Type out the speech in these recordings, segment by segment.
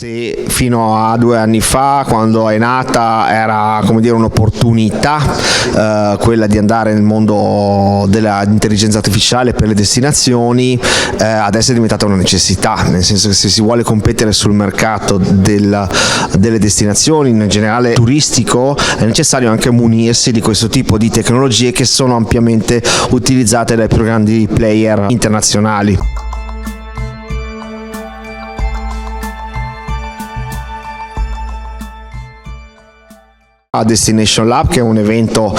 Se fino a 2 anni fa, quando è nata, era un'opportunità, quella di andare nel mondo dell'intelligenza artificiale per le destinazioni, adesso è diventata una necessità, nel senso che se si vuole competere sul mercato delle destinazioni, in generale turistico, è necessario anche munirsi di questo tipo di tecnologie che sono ampiamente utilizzate dai più grandi player internazionali. A Destination Lab, che è un evento,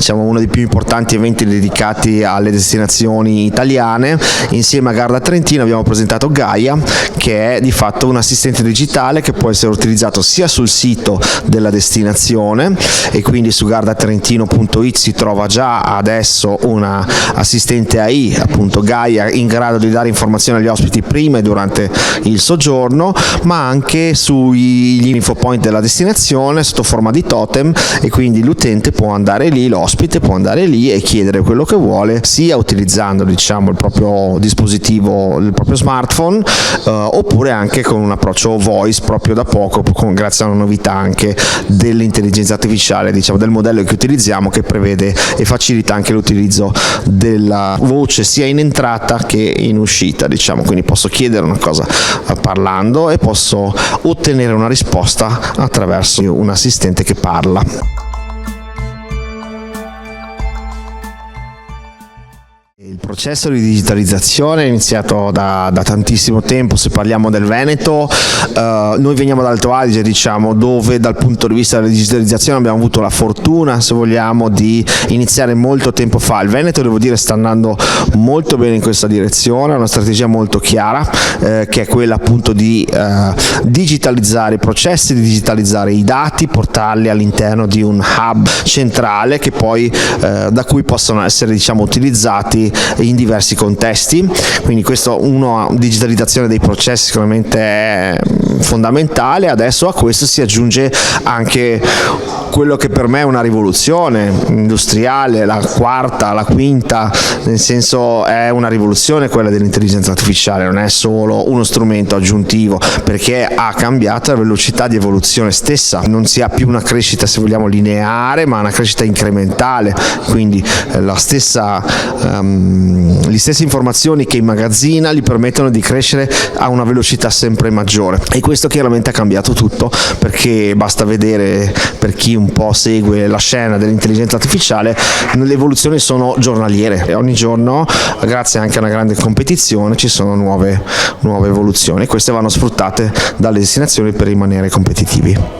uno dei più importanti eventi dedicati alle destinazioni italiane, insieme a Garda Trentino abbiamo presentato Gaia, che è di fatto un assistente digitale che può essere utilizzato sia sul sito della destinazione, e quindi su gardatrentino.it si trova già adesso una assistente AI, appunto Gaia, in grado di dare informazioni agli ospiti prima e durante il soggiorno, ma anche sugli infopoint della destinazione sotto forma di totem, e quindi l'utente può andare lì, l'ospite può andare lì e chiedere quello che vuole, sia utilizzando il proprio dispositivo, il proprio smartphone, oppure anche con un approccio voice proprio da poco, grazie a una novità anche dell'intelligenza artificiale, del modello che utilizziamo, che prevede e facilita anche l'utilizzo della voce sia in entrata che in uscita, quindi posso chiedere una cosa parlando e posso ottenere una risposta attraverso un assistente che parla. Il processo di digitalizzazione è iniziato da tantissimo tempo. Se parliamo del Veneto, noi veniamo dall'Alto Adige, dove dal punto di vista della digitalizzazione abbiamo avuto la fortuna, se vogliamo, di iniziare molto tempo fa. Il Veneto, devo dire, sta andando molto bene in questa direzione, ha una strategia molto chiara, che è quella appunto di digitalizzare i processi, di digitalizzare i dati, portarli all'interno di un hub centrale che poi da cui possono essere utilizzati in diversi contesti. Quindi questo, digitalizzazione dei processi sicuramente è fondamentale. Adesso a questo si aggiunge anche quello che per me è una rivoluzione industriale, la quarta, la quinta, nel senso è una rivoluzione quella dell'intelligenza artificiale, non è solo uno strumento aggiuntivo, perché ha cambiato la velocità di evoluzione stessa, non si ha più una crescita, se vogliamo, lineare, ma una crescita incrementale, quindi le stesse informazioni che immagazzina gli permettono di crescere a una velocità sempre maggiore, e questo chiaramente ha cambiato tutto, perché basta vedere, per chi un po' segue la scena dell'intelligenza artificiale, le evoluzioni sono giornaliere e ogni giorno, grazie anche a una grande competizione, ci sono nuove evoluzioni. Queste vanno sfruttate dalle destinazioni per rimanere competitivi.